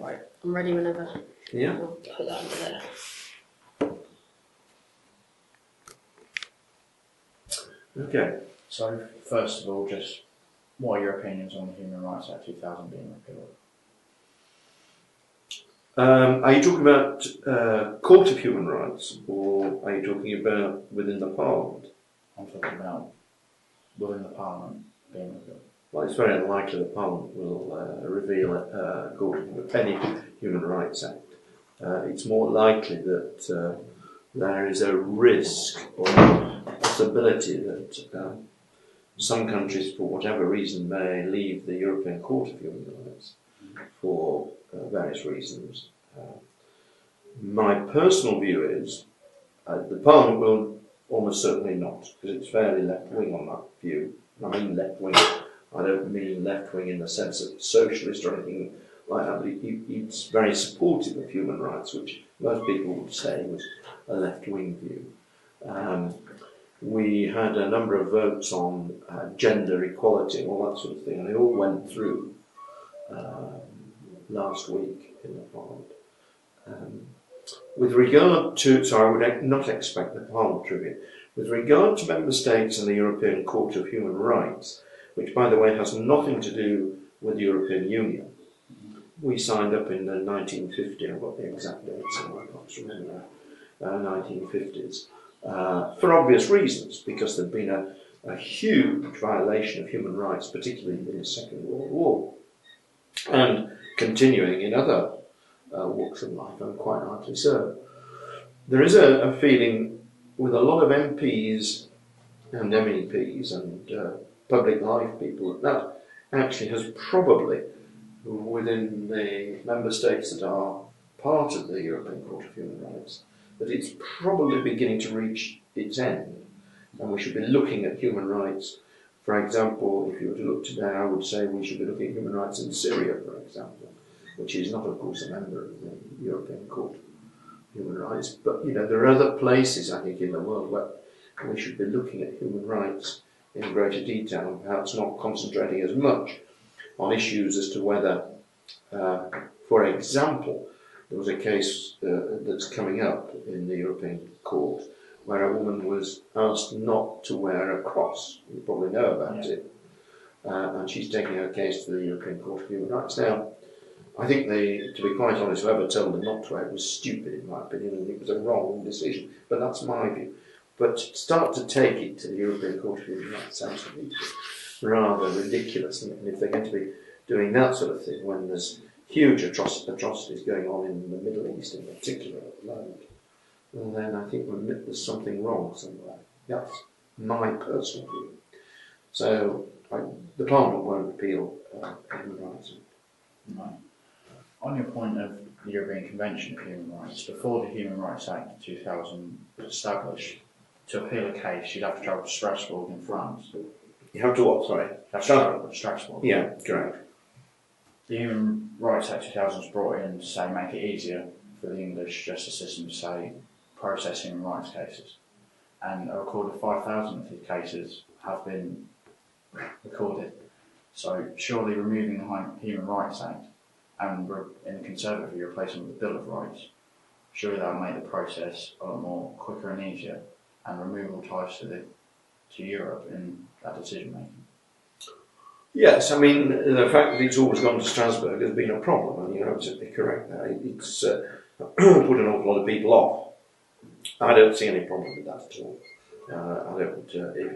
Right, I'm ready whenever. Yeah. I'll put that under there. Okay. So, first of all, just what are your opinions on the Human Rights Act 2000 being repealed? Are you talking about Court of Human Rights, or are you talking about within the Parliament? I'm talking about within the Parliament being repealed. Well, it's very unlikely the Parliament will reveal a Court of any Human Rights Act. It's more likely that there is a risk or possibility that some countries, for whatever reason, may leave the European Court of Human Rights for various reasons. My personal view is the Parliament will almost certainly not, because it's fairly left-wing on that view. I mean left-wing. I don't mean left-wing in the sense of socialist or anything like that, but it's very supportive of human rights, which most people would say was a left-wing view. We had a number of votes on gender equality and all that sort of thing, and they all went through last week in the Parliament. With regard to, so I would not expect the Parliament to review. With regard to Member States and the European Court of Human Rights, which by the way has nothing to do with the European Union, we signed up in the 1950, I've got the exact dates, I can't remember, 1950s, for obvious reasons, because there'd been a huge violation of human rights, particularly in the Second World War, and continuing in other walks of life, and quite rightly so. There is a feeling with a lot of MPs and MEPs and public life people that actually has probably, within the member states that are part of the European Court of Human Rights, that it's probably beginning to reach its end, and we should be looking at human rights. For example, if you were to look today, I would say we should be looking at human rights in Syria, for example, which is not, of course, a member of the European Court of Human Rights. But, you know, there are other places, I think, in the world where we should be looking at human rights in greater detail, and perhaps not concentrating as much on issues as to whether, for example, there was a case that's coming up in the European Court where a woman was asked not to wear a cross. You probably know about it. And she's taking her case to the European Court of Human Rights. Now, I think to be quite honest, whoever told her not to wear it was stupid, in my opinion, and it was a wrong decision. But that's my view. But to start to take it to the European Court of Human Rights sounds to me rather ridiculous. And if they're going to be doing that sort of thing when there's huge atrocities going on in the Middle East in particular at the moment, well, then I think there's something wrong somewhere. That's my personal view. So the Parliament won't repeal human rights. Right. On your point of the European Convention of Human Rights, before the Human Rights Act 2000 was established, to appeal a case you'd have to travel to Strasbourg in France. You have to what, sorry? Have to travel to Strasbourg. Yeah, correct. The Human Rights Act 2000 was brought in to say make it easier for the English justice system to say process human rights cases. And a record of 5,000 of these cases have been recorded. So surely removing the Human Rights Act and in the Conservative replacing it with the Bill of Rights, surely that will make the process a lot more quicker and easier and remove all ties to Europe in that decision making. Yes, I mean, the fact that it's always gone to Strasbourg has been a problem, and you're absolutely correct there. It's put an awful lot of people off. I don't see any problem with that at all. I don't.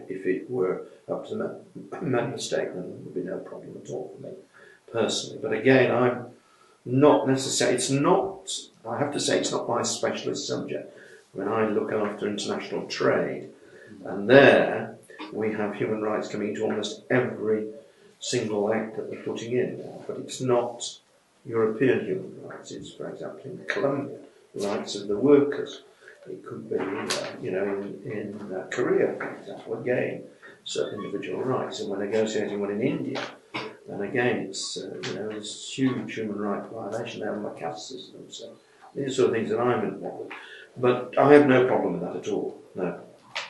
If it were up to the member state, then there would be no problem at all for me personally. But again, I'm not necessarily. It's not. I have to say, it's not my specialist subject. When I look after international trade, and there we have human rights coming into almost every single act that we're putting in now, but it's not European human rights. It's, for example, in Colombia, the rights of the workers. It could be, in Korea, for example, again, certain individual rights. And we're negotiating one in India, and again, it's, there's huge human rights violation there on the caste system. So these are the sort of things that I'm involved with. But I have no problem with that at all, no.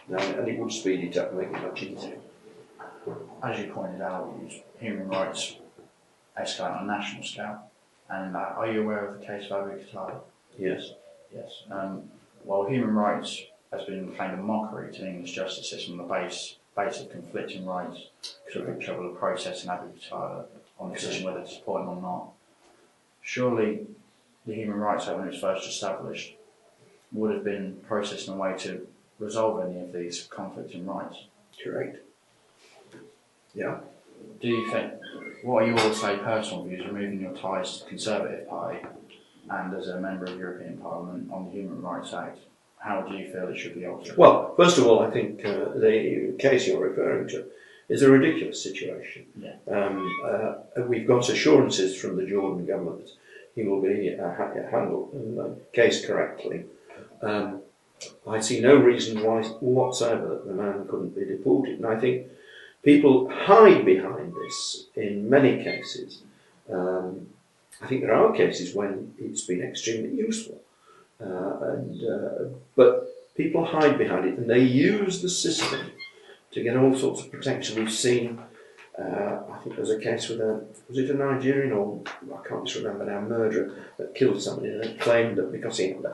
And it would speed it up and make it much easier. As you pointed out, human rights escalate on a national scale. And are you aware of the case of Abu Qatada? Yes. Yes. Well, human rights has been claimed a mockery to the English justice system on the base of conflicting rights took the trouble of processing Abu Qatada on the decision whether to support him or not. Surely the Human Rights Act, when it was first established, would have been processed in a way to resolve any of these conflicting rights. Correct. Yeah. Do you think, what are your, say, personal views, removing your ties to the Conservative Party and as a member of European Parliament on the Human Rights Act, how do you feel it should be altered? Well, first of all, I think the case you're referring to is a ridiculous situation. Yeah. We've got assurances from the Jordan government that he will be handled in the case correctly. I see no reason why whatsoever that the man couldn't be deported, and I think people hide behind this in many cases. I think there are cases when it's been extremely useful, but people hide behind it and they use the system to get all sorts of protection. We've seen, I think there was a case with was it a Nigerian or I can't just remember now, murderer that killed somebody and claimed that because he had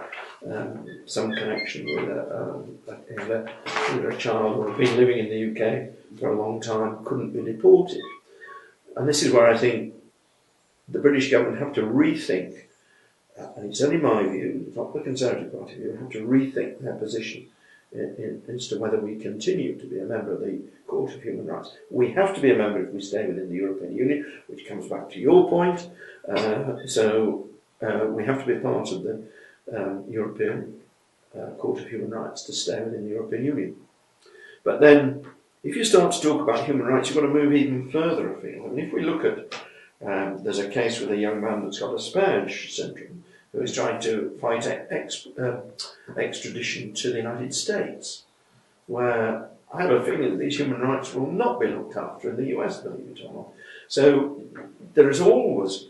some connection with a child who had been living in the UK for a long time, couldn't be deported. And this is where I think the British government have to rethink, and it's only my view, it's not the Conservative Party view, have to rethink their position as to whether we continue to be a member of the Court of Human Rights. We have to be a member if we stay within the European Union, which comes back to your point. So we have to be part of the European Court of Human Rights to stay within the European Union. But then, if you start to talk about human rights, you've got to move even further afield. I mean, if we look at, there's a case with a young man that's got Asperger's syndrome, who is trying to fight extradition to the United States, where I have a feeling that these human rights will not be looked after in the US, believe it or not. So there is always,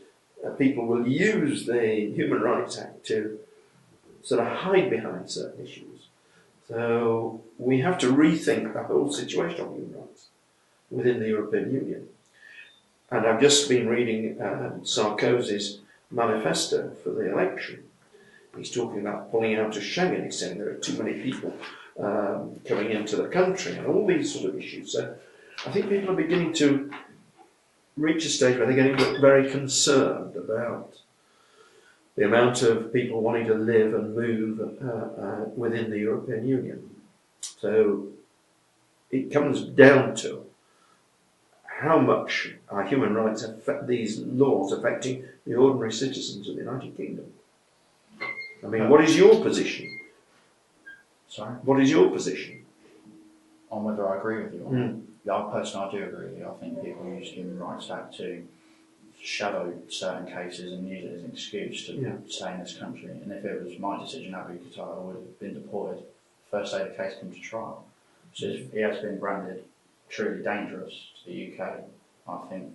people will use the Human Rights Act to sort of hide behind certain issues. So we have to rethink the whole situation on human rights within the European Union. And I've just been reading Sarkozy's manifesto for the election. He's talking about pulling out of Schengen. He's saying there are too many people coming into the country and all these sort of issues. So I think people are beginning to reach a stage where they're getting very concerned about the amount of people wanting to live and move within the European Union. So it comes down to how much our human rights affect these laws affecting the ordinary citizens of the United Kingdom. I mean, what is your position? Sorry? What is your position? On whether I agree with you or not? Yeah, personally, I do agree with you. I think people use the Human Rights Act to shadow certain cases and use it as an excuse to stay in this country. And if it was my decision, Abu Qatada would have been deported the first day the case comes to trial. So if he has been branded truly dangerous to the UK, I think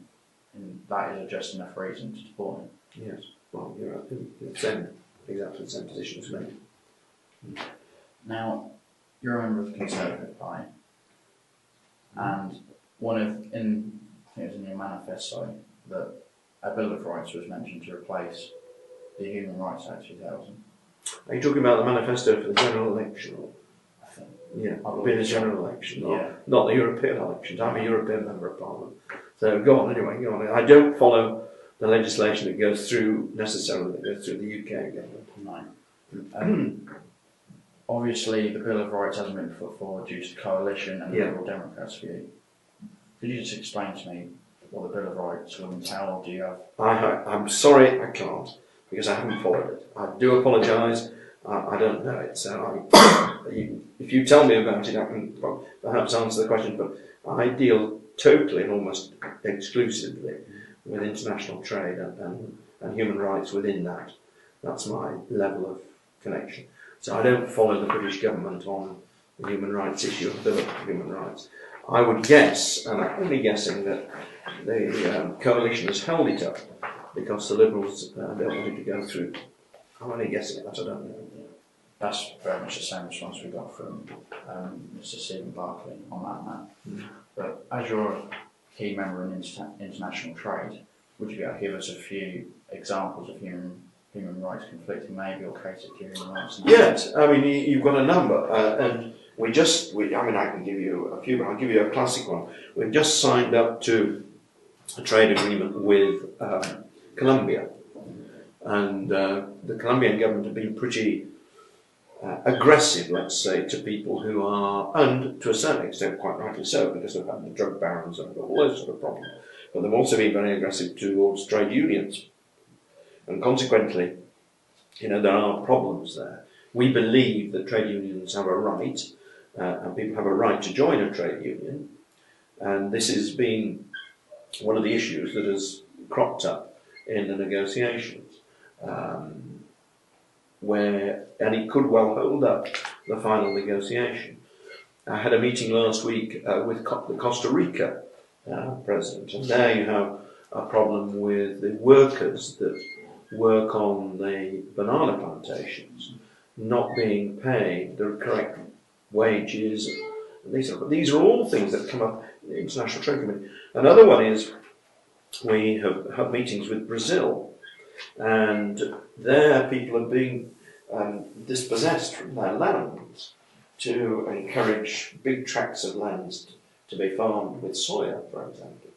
that is a just enough reason to deport him. Yes, well, you're exactly the same position as me. Now, you're a member of the Conservative Party, and I think it was in your manifesto, that a Bill of Rights was mentioned to replace the Human Rights Act 2000. Are you talking about the manifesto for the general election? Or? I think. Yeah, it'll be the general election, not the European elections. I'm a European member of Parliament. So go on anyway, go on. I don't follow the legislation that goes through, necessarily, that goes through the UK government. No. Obviously, the Bill of Rights hasn't been put forward due to the coalition and the Liberal Democrats' view. Could you just explain to me what the Bill of Rights will entail? Do you have? I'm sorry, I can't, because I haven't followed it. I do apologise. I don't know it. So if you tell me about it, I can perhaps answer the question. But I deal totally and almost exclusively with international trade and human rights within that. That's my level of connection. So I don't follow the British government on the human rights issue of the Bill of Human Rights. I would guess, and I'm only guessing, that the coalition has held it up because the Liberals don't want it to go through. I'm only guessing that, I don't know. That's very much the same response we got from Mr. Stephen Barclay on that. But as you're a key member in international trade, would you be able to give us a few examples of human rights conflicting, maybe, or cases of human rights? Yes, I mean, you've got a number, and I mean, I can give you a few, but I'll give you a classic one. We've just signed up to a trade agreement with Colombia, and the Colombian government have been pretty aggressive, let's say, to people who are, and to a certain extent, quite rightly so, because they've had the drug barons and all those sort of problems, but they've also been very aggressive towards trade unions, and consequently, there are problems there. We believe that trade unions have a right, and people have a right to join a trade union, and this has been one of the issues that has cropped up in the negotiations, and it could well hold up the final negotiation. I had a meeting last week with the Costa Rica president, and there you have a problem with the workers that work on the banana plantations not being paid the correct wages. These are all things that come up in the International Trade Committee. Another one is we have had meetings with Brazil, and there people are being dispossessed from their lands to encourage big tracts of lands to be farmed with soya, for example.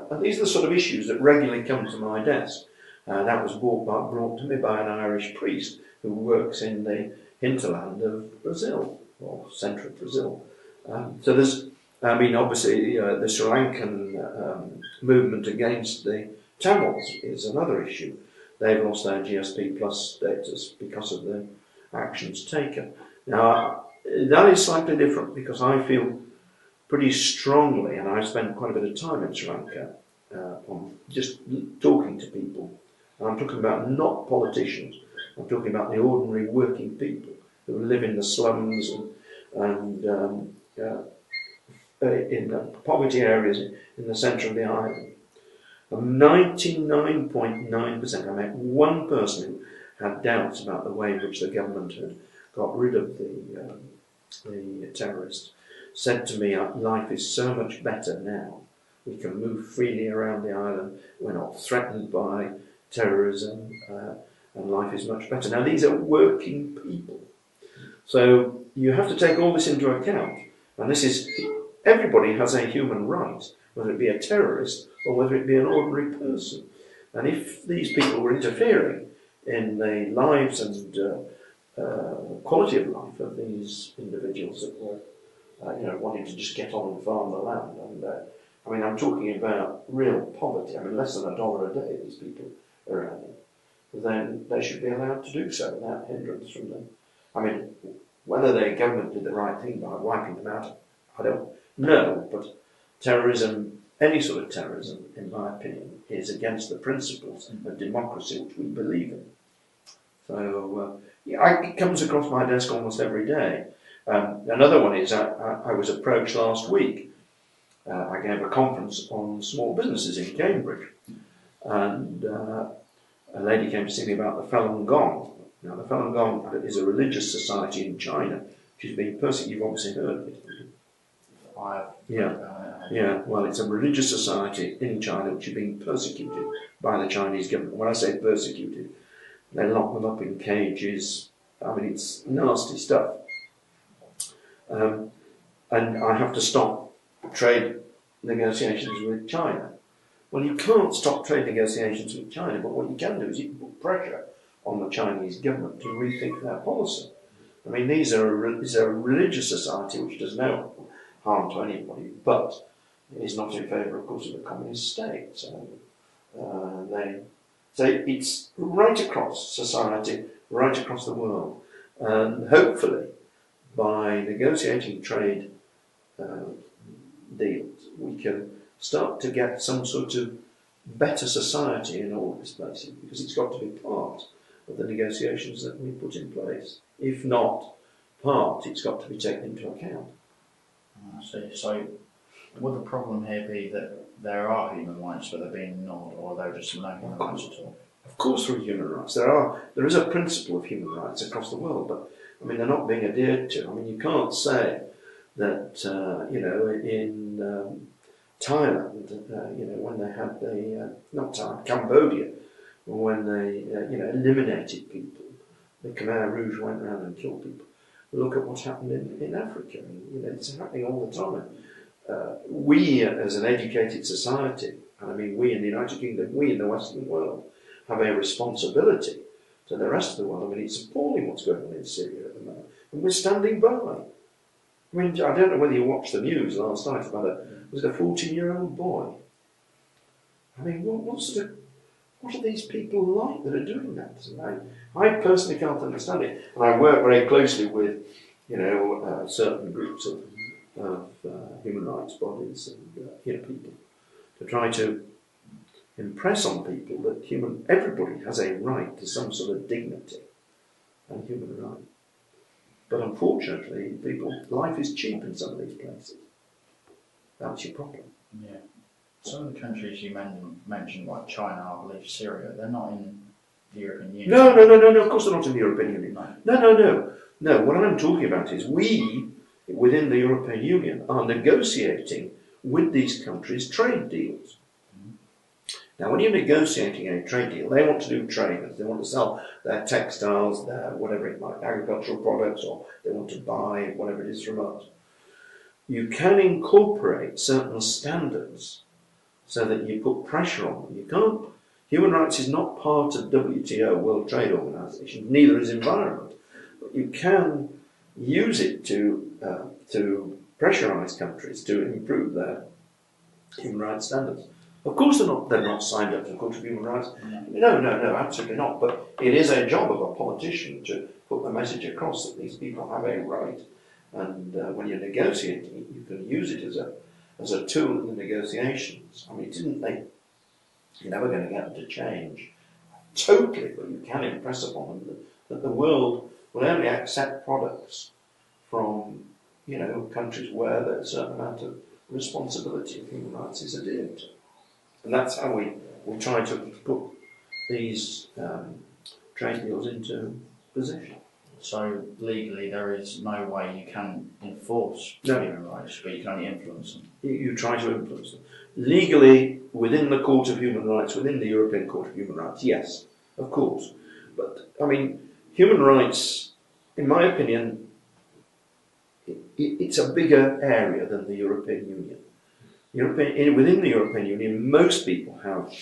And these are the sort of issues that regularly come to my desk. That was brought to me by an Irish priest who works in the hinterland of Brazil, or central Brazil. So there's, obviously, the Sri Lankan movement against the Tamils is another issue. They've lost their GSP plus status because of the actions taken. Now, that is slightly different because I feel pretty strongly, and I've spent quite a bit of time in Sri Lanka on just talking to people. And I'm talking about not politicians, I'm talking about the ordinary working people who live in the slums and in the poverty areas in the centre of the island. 99.9%, I met one person who had doubts about the way in which the government had got rid of the terrorists, said to me, life is so much better now. We can move freely around the island. We're not threatened by terrorism, and life is much better. Now, these are working people. So you have to take all this into account. And everybody has a human right, whether it be a terrorist or whether it be an ordinary person. And if these people were interfering in the lives and quality of life of these individuals that were, wanting to just get on and farm the land, and I'm talking about real poverty. Less than $1 a day these people are earning. Then they should be allowed to do so without hindrance from them. Whether the government did the right thing by wiping them out, I don't know, but terrorism, any sort of terrorism, in my opinion, is against the principles of democracy which we believe in. So, it comes across my desk almost every day. Another one is I was approached last week. I gave a conference on small businesses in Cambridge, and a lady came to see me about the Falun Gong. Now, the Falun Gong is a religious society in China which is being persecuted. You've obviously heard of it. Yeah. Well, it's a religious society in China which is being persecuted by the Chinese government. When I say persecuted, they lock them up in cages. It's nasty stuff. And I have to stop trade negotiations with China. Well, you can't stop trade negotiations with China, but what you can do is you can put pressure on the Chinese government to rethink their policy. These are a religious society which does no harm to anybody, but is not in favour, of course, of a communist state. So it's right across society, right across the world, and hopefully, by negotiating trade deals, we can start to get some sort of better society in all these places, because it's got to be part of the negotiations that we put in place. If not part, it's got to be taken into account. I see. So, would the problem here be that there are human rights but they're being ignored, or are there just no human rights at all? Of course there are human rights. There is a principle of human rights across the world, but they're not being adhered to. You can't say that in Thailand, when they had not Thailand, Cambodia, when they, eliminated people. The Khmer Rouge went around and killed people. Look at what's happened in Africa. It's happening all the time. We, as an educated society, and I mean we in the United Kingdom, we in the Western world, have a responsibility to the rest of the world. I mean, it's appalling what's going on in Syria at the moment, and we're standing by. I mean, I don't know whether you watched the news last night about was it a 14-year-old boy? I mean, what are these people like that are doing that? I personally can't understand it, and I work very closely with, certain groups of human rights bodies and people to try to impress on people that everybody has a right to some sort of dignity and human right. But unfortunately, life is cheap in some of these places. That's your problem. Yeah. Some of the countries you mentioned, like China, I believe Syria, they're not in the European Union. No, of course they're not in the European Union. No, what I'm talking about is we, within the European Union, are negotiating with these countries trade deals. Now, when you're negotiating a trade deal, they want to do trade. They want to sell their textiles, their whatever it might be, agricultural products, or they want to buy whatever it is from us. You can incorporate certain standards so that you put pressure on them. You can't. Human rights is not part of WTO, World Trade Organization. Neither is environment. But you can use it to pressurize countries to improve their human rights standards. Of course they're not signed up to the Court of Human Rights. No, absolutely not. But it is a job of a politician to put the message across that these people have a right. And when you're negotiating, you can use it as a tool in the negotiations. I mean, you're never going to get them to change totally, but you can impress upon them that the world will only accept products from, countries where there's a certain amount of responsibility of human rights is adhered to. And that's how we try to put these trade deals into position. So legally, there is no way you can enforce human rights, but you can only influence them. You try to influence them. Legally, within the Court of Human Rights, within the European Court of Human Rights, yes, of course. But, I mean, human rights, in my opinion, it's a bigger area than the European Union. Within the European Union, most people have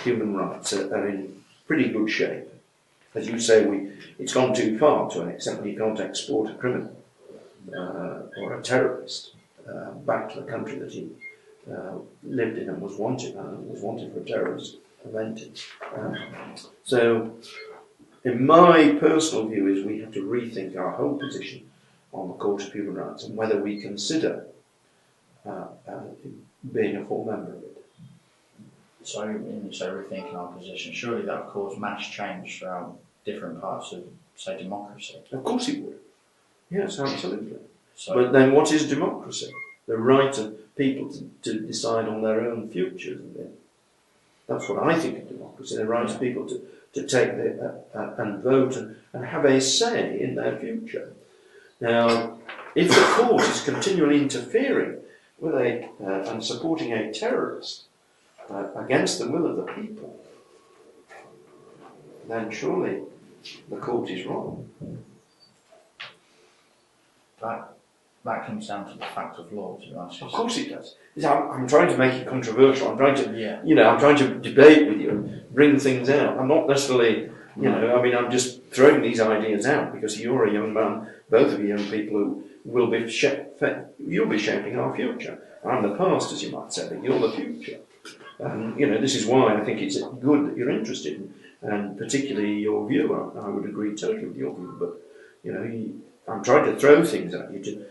human rights are in pretty good shape. As you say, it's gone too far to an extent when you can't export a criminal or a terrorist back to the country that he lived in and was wanted for a terrorist event. So, in my personal view, is we have to rethink our whole position on the Court of Human Rights and whether we consider being a full member of it. So, rethinking our position, surely that would cause mass change throughout different parts of, say, democracy. Of course it would. Yes, absolutely. So, but then what is democracy? The right of people to decide on their own future, isn't it? That's what I think of democracy, the right of people to take and vote and have a say in their future. Now, if the court is continually interfering with and supporting a terrorist against the will of the people, then surely the court is wrong. That comes down to the fact of law, to be honest. Of course it does. I'm trying to make it controversial. I'm trying to, I'm trying to debate with you and bring things out. I'm not necessarily, I'm just throwing these ideas out because you're a young man, both of you young people who will be you'll be shaping our future. I'm the past, as you might say, but you're the future. And, this is why I think it's good that you're interested in, and particularly your view. I would agree totally with your view, but, I'm trying to throw things at you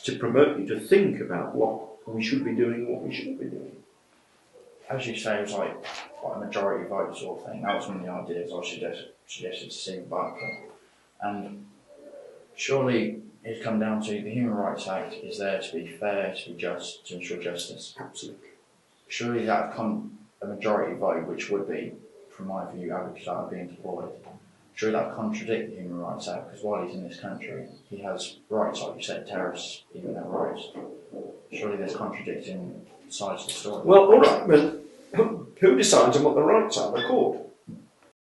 to promote you to think about what we should be doing and what we shouldn't be doing. As you say, it was like a majority vote sort of thing. That was one of the ideas I suggested to Stephen Barclay. And surely it's come down to the Human Rights Act is there to be fair, to be just, to ensure justice. Absolutely. Surely that would come a majority vote, which would be, from my view, average start being deployed. Surely that would contradict the Human Rights Act, because while he's in this country, he has rights, like you said, terrorists even have rights. Surely there's contradicting sides of the story. Well, all right, but who decides on what the rights are? The court.